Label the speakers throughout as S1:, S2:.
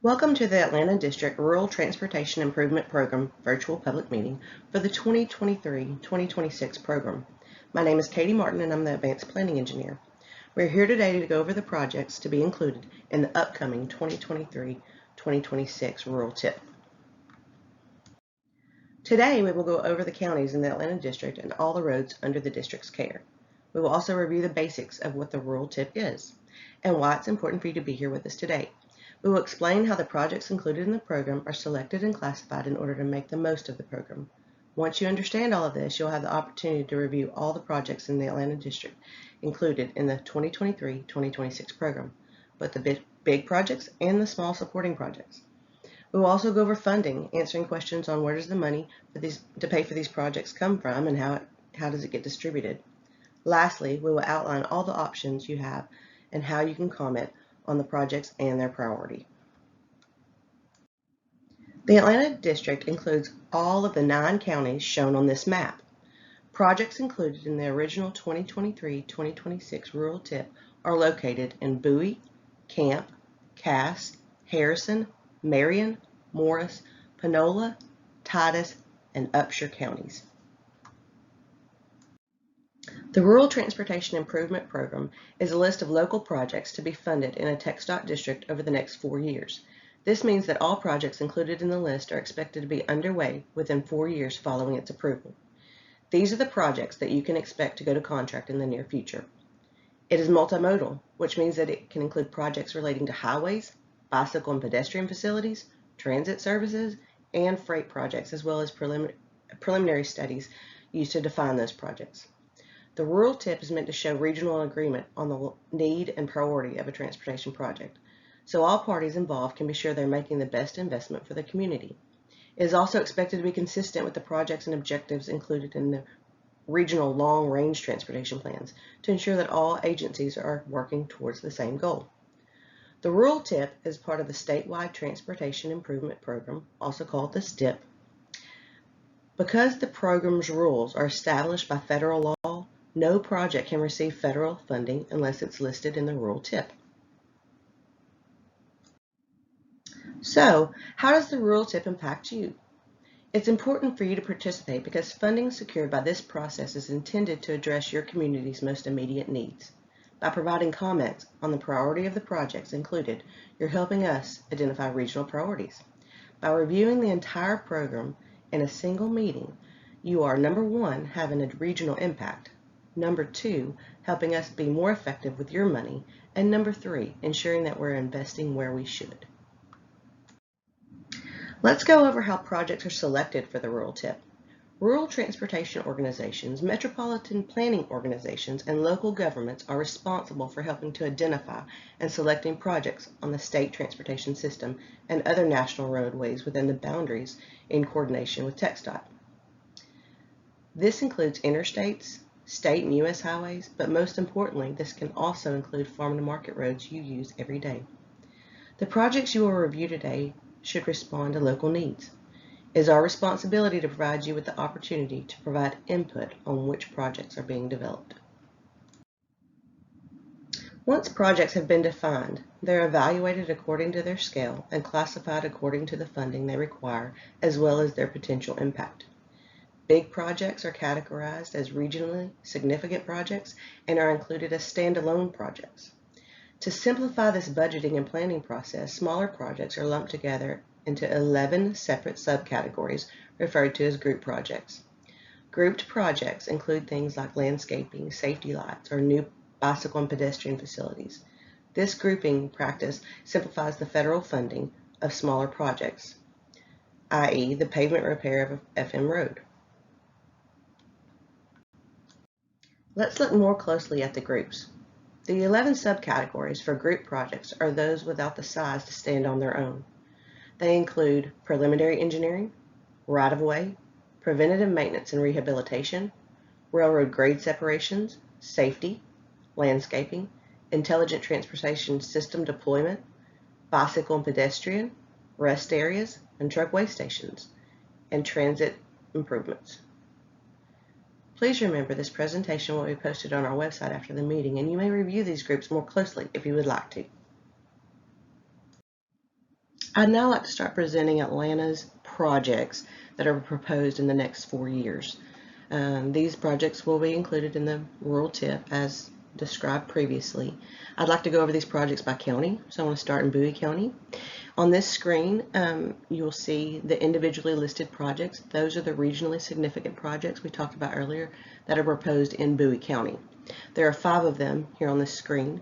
S1: Welcome to the Atlanta District Rural Transportation Improvement Program virtual public meeting for the 2023-2026 program. My name is Katie Martin and I'm the Advanced Planning Engineer. We're here today to go over the projects to be included in the upcoming 2023-2026 rural TIP. Today we will go over the counties in the Atlanta District and all the roads under the district's care. We will also review the basics of what the rural TIP is and why it's important for you to be here with us today. We will explain how the projects included in the program are selected and classified in order to make the most of the program. Once you understand all of this, you'll have the opportunity to review all the projects in the Atlanta District included in the 2023-2026 program, both the big projects and the small supporting projects. We will also go over funding, answering questions on where does the money to pay for these projects come from and how does it get distributed. Lastly, we will outline all the options you have and how you can comment on the projects and their priority. The Atlanta District includes all of the 9 counties shown on this map. Projects included in the original 2023-2026 rural TIP are located in Bowie, Camp, Cass, Harrison, Marion, Morris, Panola, Titus, and Upshur counties. The Rural Transportation Improvement Program is a list of local projects to be funded in a TxDOT district over the next 4 years. This means that all projects included in the list are expected to be underway within 4 years following its approval. These are the projects that you can expect to go to contract in the near future. It is multimodal, which means that it can include projects relating to highways, bicycle and pedestrian facilities, transit services, and freight projects, as well as preliminary studies used to define those projects. The rural TIP is meant to show regional agreement on the need and priority of a transportation project, so all parties involved can be sure they're making the best investment for the community. It is also expected to be consistent with the projects and objectives included in the regional long-range transportation plans to ensure that all agencies are working towards the same goal. The rural TIP is part of the statewide Transportation Improvement Program, also called the STIP. Because the program's rules are established by federal law, no project can receive federal funding unless it's listed in the rural TIP. So, how does the rural TIP impact you? It's important for you to participate because funding secured by this process is intended to address your community's most immediate needs. By providing comments on the priority of the projects included, you're helping us identify regional priorities. By reviewing the entire program in a single meeting, you are, number 1, having a regional impact, number 2, helping us be more effective with your money, and number 3, ensuring that we're investing where we should. Let's go over how projects are selected for the rural TIP. Rural transportation organizations, metropolitan planning organizations, and local governments are responsible for helping to identify and selecting projects on the state transportation system and other national roadways within the boundaries in coordination with TxDOT. This includes interstates, state and U.S. highways, but most importantly, this can also include farm-to-market roads you use every day. The projects you will review today should respond to local needs. It is our responsibility to provide you with the opportunity to provide input on which projects are being developed. Once projects have been defined, they're evaluated according to their scale and classified according to the funding they require, as well as their potential impact. Big projects are categorized as regionally significant projects and are included as standalone projects. To simplify this budgeting and planning process, smaller projects are lumped together into 11 separate subcategories referred to as group projects. Grouped projects include things like landscaping, safety lights, or new bicycle and pedestrian facilities. This grouping practice simplifies the federal funding of smaller projects, i.e. the pavement repair of a FM road. Let's look more closely at the groups. The 11 subcategories for group projects are those without the size to stand on their own. They include preliminary engineering, right-of-way, preventative maintenance and rehabilitation, railroad grade separations, safety, landscaping, intelligent transportation system deployment, bicycle and pedestrian, rest areas, and truck way stations, and transit improvements. Please remember this presentation will be posted on our website after the meeting, and you may review these groups more closely if you would like to. I'd now like to start presenting Atlanta's projects that are proposed in the next 4 years. These projects will be included in the rural tip as described previously. I'd like to go over these projects by county, so I want to start in Bowie County. On this screen, you will see the individually listed projects. Those are the regionally significant projects we talked about earlier that are proposed in Bowie County. There are 5 of them here on this screen.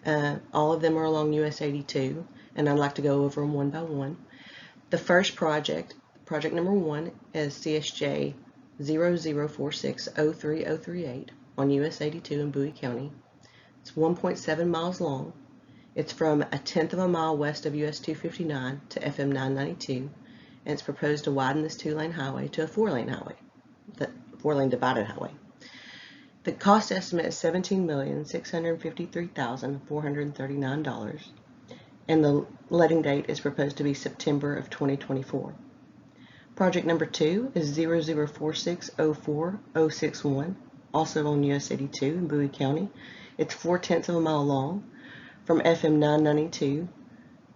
S1: All of them are along US 82, and I'd like to go over them one by one. The first project, project number 1, is CSJ 0046-03038 on US 82 in Bowie County. It's 1.7 miles long. It's from 1/10 of a mile west of US 259 to FM 992, and it's proposed to widen this 2-lane highway to a 4-lane highway, the 4-lane divided highway. The cost estimate is $17,653,439, and the letting date is proposed to be September of 2024. Project number 2 is 0046-04061, also on US 82 in Bowie County. It's 4/10 of a mile long from FM 992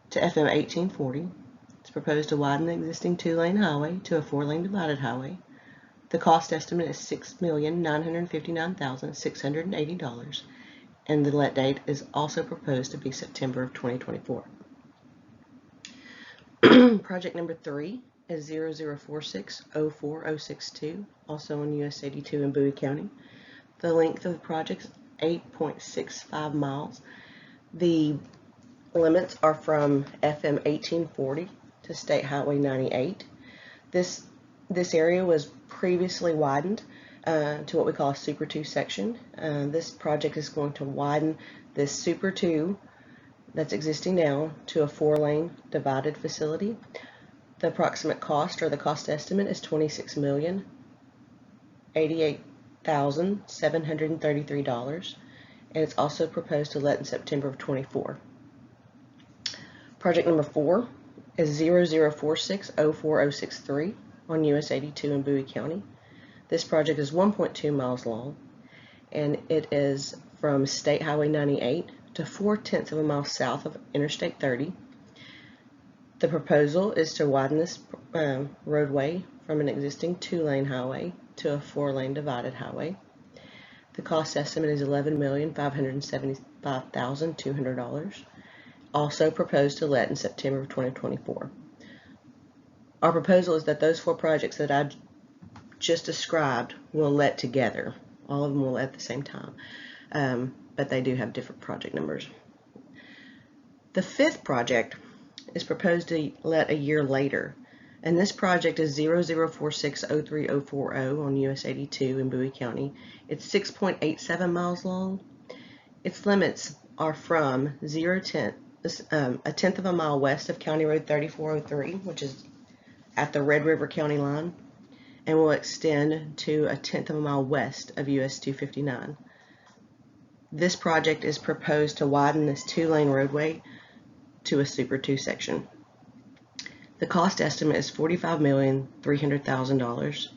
S1: to FM 1840. It's proposed to widen the existing 2-lane highway to a 4-lane divided highway. The cost estimate is $6,959,680, and the let date is also proposed to be September of 2024. Project number 3 is 0046-04062, also in US 82 in Bowie County. The length of the project is 8.65 miles. The limits are from FM 1840 to State Highway 98. This area was previously widened to what we call a Super 2 section. This project is going to widen this Super 2 that's existing now to a 4-lane divided facility. The approximate cost, or the cost estimate, is $26,088,733, and it's also proposed to let in September of 24. Project number 4 is 0046-04063 on US 82 in Bowie County. This project is 1.2 miles long, and it is from State Highway 98 to 4/10 of a mile south of Interstate 30. The proposal is to widen this roadway from an existing 2-lane highway to a 4-lane divided highway. The cost estimate is $11,575,200, also proposed to let in September of 2024. Our proposal is that those 4 projects that I just described will let together. All of them will let at the same time, but they do have different project numbers. The 5th project is proposed to let a year later, and this project is 0046-03040 on US 82 in Bowie County. It's 6.87 miles long. Its limits are from 1/10 of a mile west of County Road 3403, which is at the Red River County line, and will extend to 1/10 of a mile west of US 259. This project is proposed to widen this 2-lane roadway to a Super 2 section. The cost estimate is $45,300,000,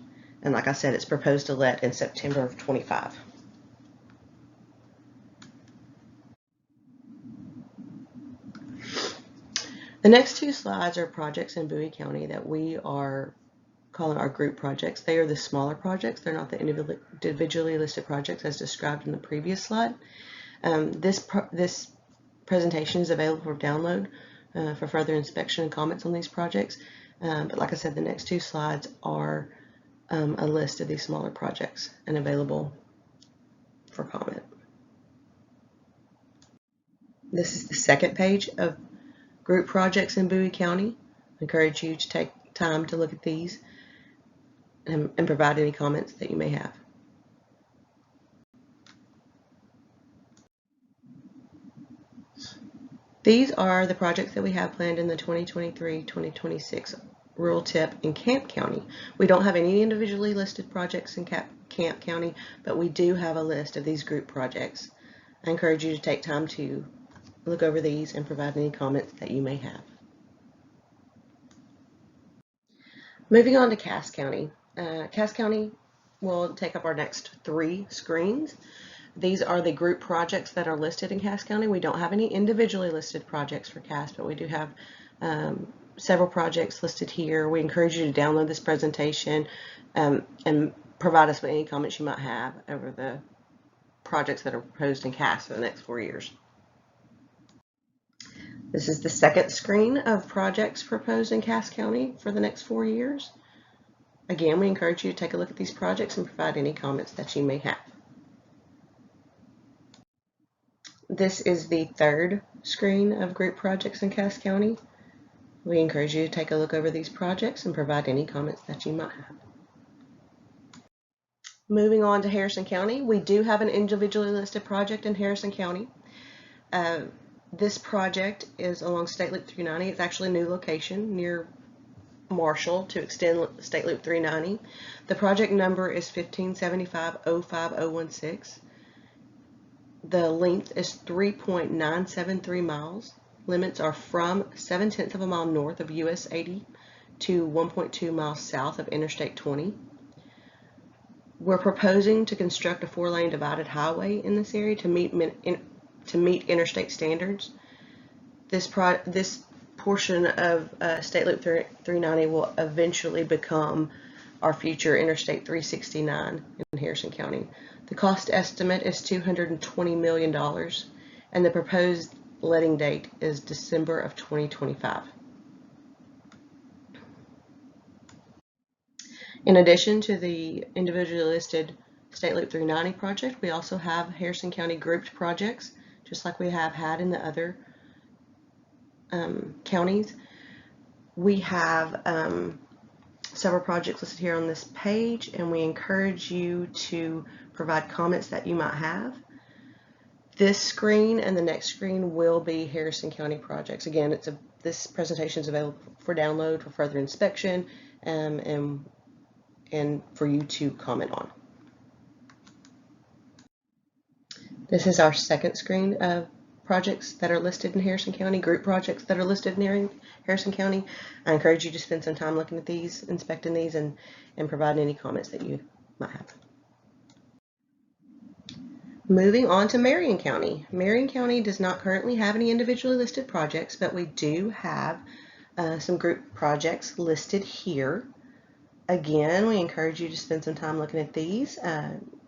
S1: and like I said, it's proposed to let in September of 25. The next 2 slides are projects in Bowie County that we are calling our group projects. They are the smaller projects. They're not the individually listed projects as described in the previous slide. This presentation is available for download for further inspection and comments on these projects. But like I said, the next 2 slides are a list of these smaller projects and available for comment. This is the second page of group projects in Bowie County. I encourage you to take time to look at these and provide any comments that you may have. These are the projects that we have planned in the 2023-2026 Rural Tip in Camp County. We don't have any individually listed projects in Camp County, but we do have a list of these group projects. I encourage you to take time to look over these and provide any comments that you may have. Moving on to Cass County. Cass County will take up our next 3 screens. These are the group projects that are listed in Cass County. We don't have any individually listed projects for Cass, but we do have several projects listed here. We encourage you to download this presentation and provide us with any comments you might have over the projects that are proposed in Cass for the next 4 years. This is the second screen of projects proposed in Cass County for the next 4 years. Again, we encourage you to take a look at these projects and provide any comments that you may have. This is the third screen of group projects in Cass County. We encourage you to take a look over these projects and provide any comments that you might have. Moving on to Harrison County, we do have an individually listed project in Harrison County. This project is along State Loop 390. It's actually a new location near Marshall to extend State Loop 390. The project number is 1575-05016. The length is 3.973 miles. Limits are from 0.7 of a mile north of US 80 to 1.2 miles south of Interstate 20. We're proposing to construct a 4-lane divided highway in this area to meet interstate standards. This portion of State Loop 390 will eventually become our future Interstate 369 in Harrison County. The cost estimate is $220 million, and the proposed letting date is December of 2025. In addition to the individually listed State Loop 390 project, we also have Harrison County grouped projects, just like we have had in the other counties. We have several projects listed here on this page, and we encourage you to provide comments that you might have. This screen and the next screen will be Harrison County projects. Again, this presentation is available for download for further inspection and for you to comment on. This is our second screen of projects that are listed in Harrison County, group projects that are listed in Harrison County. I encourage you to spend some time looking at these, inspecting these, and providing any comments that you might have. Moving on to Marion County. Marion County does not currently have any individually listed projects, but we do have some group projects listed here. Again, we encourage you to spend some time looking at these.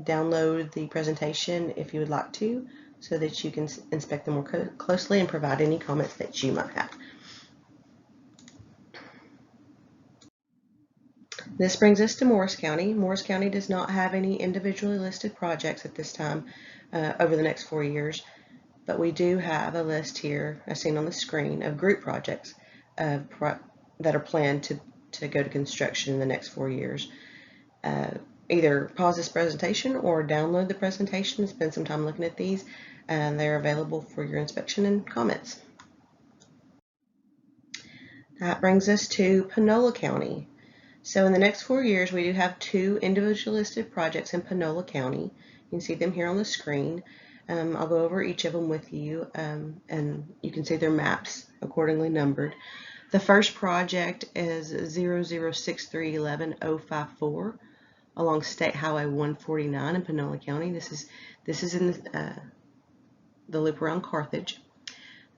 S1: Download the presentation if you would like to, so that you can inspect them more closely and provide any comments that you might have. This brings us to Morris County. Morris County does not have any individually listed projects at this time over the next 4 years, but we do have a list here, as seen on the screen, of group projects that are planned to go to construction in the next 4 years. Either pause this presentation or download the presentation and spend some time looking at these, and they're available for your inspection and comments. That brings us to Panola County. So in the next 4 years, we do have 2 individually listed projects in Panola County. You can see them here on the screen. I'll go over each of them with you, and you can see their maps accordingly numbered. The first project is 006311054 along State Highway 149 in Panola County. This is in the loop around Carthage.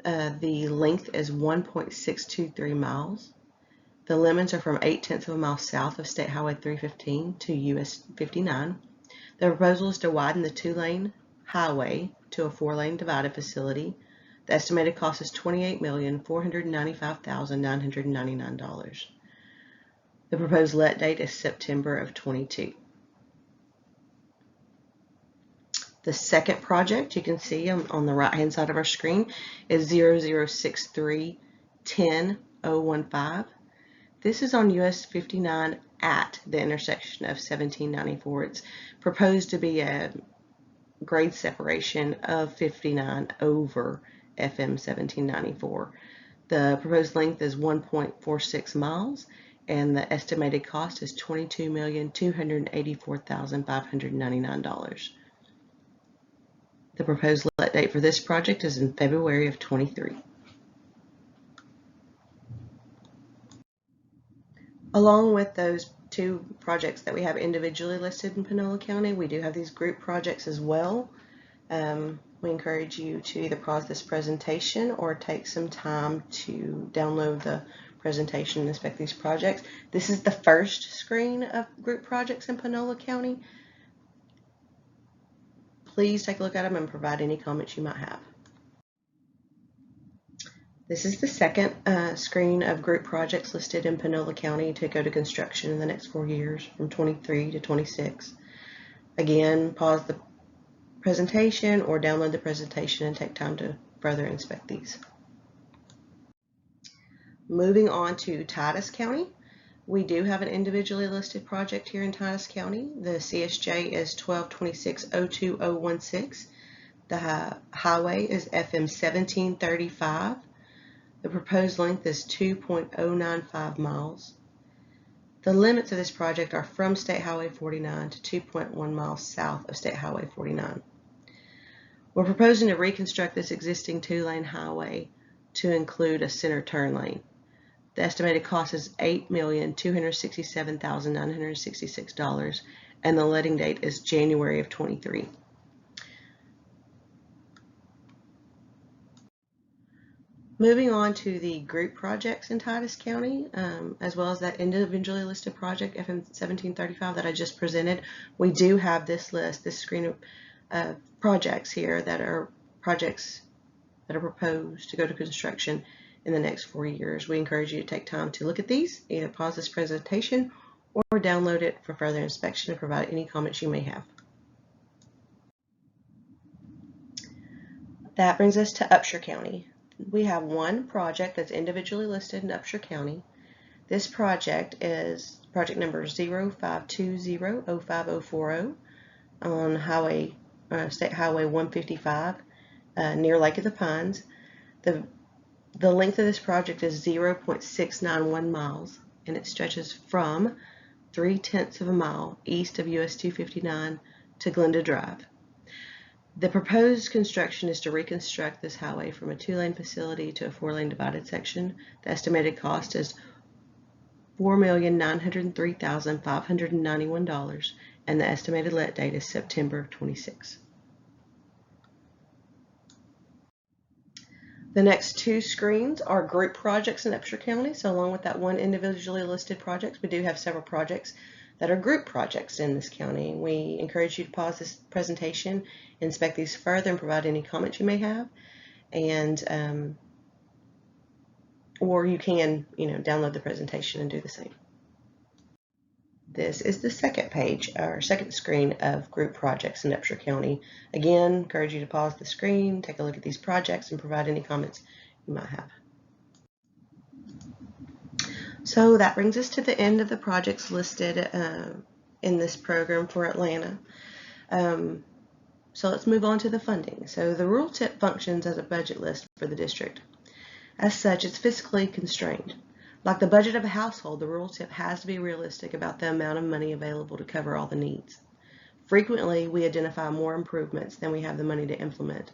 S1: The length is 1.623 miles. The limits are from 0.8 of a mile south of State Highway 315 to US 59. The proposal is to widen the 2-lane highway to a 4-lane divided facility. The estimated cost is $28,495,999. The proposed let date is September of 22. The second project you can see on the right hand side of our screen is 006310015. This is on US 59 at the intersection of 1794. It's proposed to be a grade separation of 59 over FM 1794. The proposed length is 1.46 miles, and the estimated cost is $22,284,599. The proposed let date for this project is in February of 23. Along with those 2 projects that we have individually listed in Panola County, we do have these group projects as well. We encourage you to either pause this presentation or take some time to download the presentation and inspect these projects. This is the first screen of group projects in Panola County. Please take a look at them and provide any comments you might have. This is the second screen of group projects listed in Panola County to go to construction in the next 4 years from 23 to 26. Again, pause the presentation or download the presentation and take time to further inspect these. Moving on to Titus County. We do have an individually listed project here in Titus County. The CSJ is 1226-02016. The highway is FM 1735. The proposed length is 2.095 miles. The limits of this project are from State Highway 49 to 2.1 miles south of State Highway 49. We're proposing to reconstruct this existing 2-lane highway to include a center turn lane. The estimated cost is $8,267,966, and the letting date is January of 23. Moving on to the group projects in Titus County, as well as that individually listed project, FM 1735, that I just presented, we do have this list, this screen of projects here that are projects that are proposed to go to construction in the next 4 years. We encourage you to take time to look at these, either pause this presentation or download it for further inspection and provide any comments you may have. That brings us to Upshur County. We have one project that's individually listed in Upshur County. This project is project number 0520-05040 on State Highway 155 near Lake of the Pines. The length of this project is 0.691 miles, and it stretches from 0.3 of a mile east of US 259 to Glenda Drive. The proposed construction is to reconstruct this highway from a 2-lane facility to a 4-lane divided section. The estimated cost is $4,903,591, and the estimated let date is September 26. The next 2 screens are group projects in Upshur County. So along with that one individually listed project, we do have several projects that are group projects in this county. We encourage you to pause this presentation, inspect these further, and provide any comments you may have. And or you can, download the presentation and do the same. This is the second page, or second screen of group projects in Upshur County. Again, encourage you to pause the screen, take a look at these projects, and provide any comments you might have. So that brings us to the end of the projects listed in this program for Atlanta. So let's move on to the funding. So the rural TIP functions as a budget list for the district. As such, it's fiscally constrained. Like the budget of a household, the rural TIP has to be realistic about the amount of money available to cover all the needs. Frequently, we identify more improvements than we have the money to implement.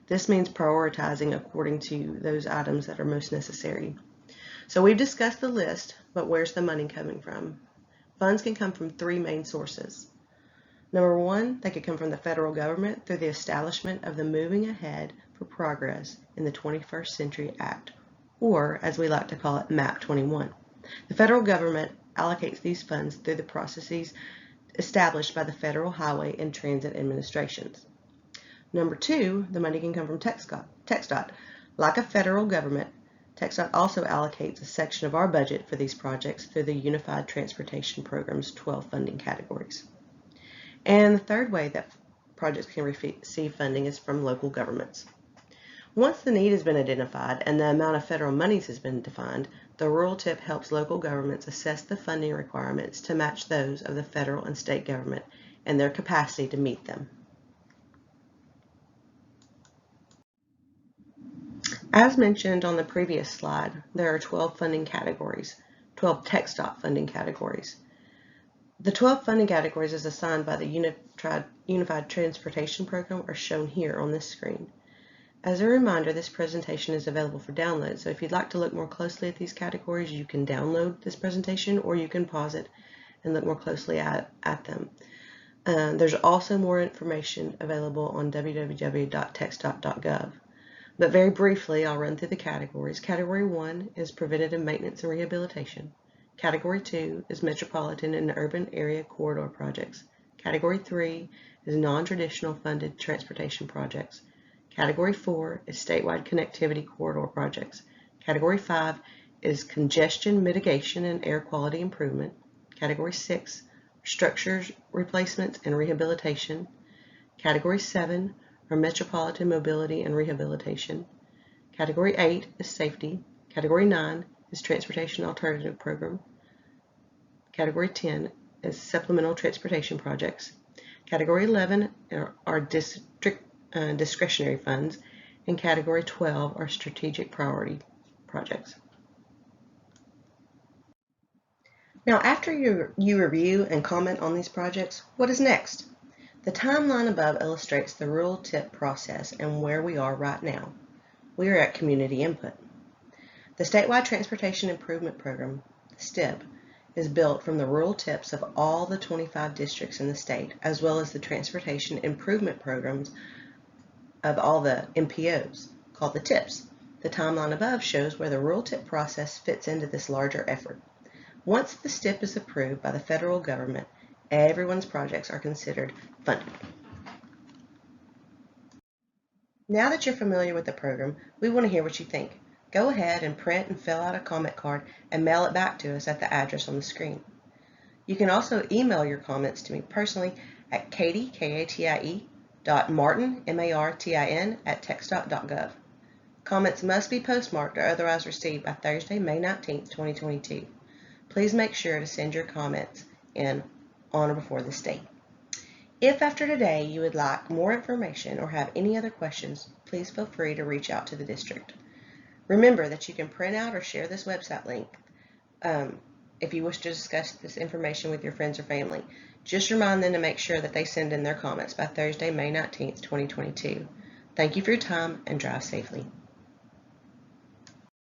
S1: This means prioritizing according to those items that are most necessary. So we've discussed the list, but where's the money coming from? Funds can come from 3 main sources. Number 1, they could come from the federal government through the establishment of the Moving Ahead for Progress in the 21st Century Act, or as we like to call it, MAP 21. The federal government allocates these funds through the processes established by the Federal Highway and Transit Administrations. Number 2, the money can come from TxDOT. Like a federal government, TxDOT also allocates a section of our budget for these projects through the Unified Transportation Program's 12 funding categories. And the third way that projects can receive funding is from local governments. Once the need has been identified and the amount of federal monies has been defined, the rural TIP helps local governments assess the funding requirements to match those of the federal and state government and their capacity to meet them. As mentioned on the previous slide, there are 12 funding categories, 12 TxDOT funding categories. The 12 funding categories as assigned by the Unified Transportation Program are shown here on this screen. As a reminder, this presentation is available for download, so if you'd like to look more closely at these categories, you can download this presentation or you can pause it and look more closely at them. There's also more information available on www.TxDOT.gov. But very briefly, I'll run through the categories. Category 1 is preventative maintenance and rehabilitation. Category 2 is metropolitan and urban area corridor projects. Category 3 is non-traditional funded transportation projects. Category 4 is statewide connectivity corridor projects. Category 5 is congestion mitigation and air quality improvement. Category 6, structures replacements and rehabilitation. Category 7 are metropolitan mobility and rehabilitation. Category 8 is safety. Category 9 is transportation alternative program. Category 10 is supplemental transportation projects. Category 11 are district discretionary funds, and Category 12 are strategic priority projects. Now, after you review and comment on these projects, what is next? The timeline above illustrates the rural TIP process and where we are right now. We are at community input. The Statewide Transportation Improvement Program, STIP, is built from the rural TIPs of all the 25 districts in the state, as well as the transportation improvement programs of all the MPOs, called the TIPs. The timeline above shows where the rural TIP process fits into this larger effort. Once the STIP is approved by the federal government, everyone's projects are considered funded. Now that you're familiar with the program, we want to hear what you think. Go ahead and print and fill out a comment card and mail it back to us at the address on the screen. You can also email your comments to me personally at Katie, K-A-T-I-E, .martin, M-A-R-T-I-N, @TxDOT.gov. Comments must be postmarked or otherwise received by Thursday, May 19th, 2022. Please make sure to send your comments in on or before this date. If after today you would like more information or have any other questions, please feel free to reach out to the district. Remember that you can print out or share this website link if you wish to discuss this information with your friends or family. Just remind them to make sure that they send in their comments by Thursday, May 19th, 2022. Thank you for your time and drive safely.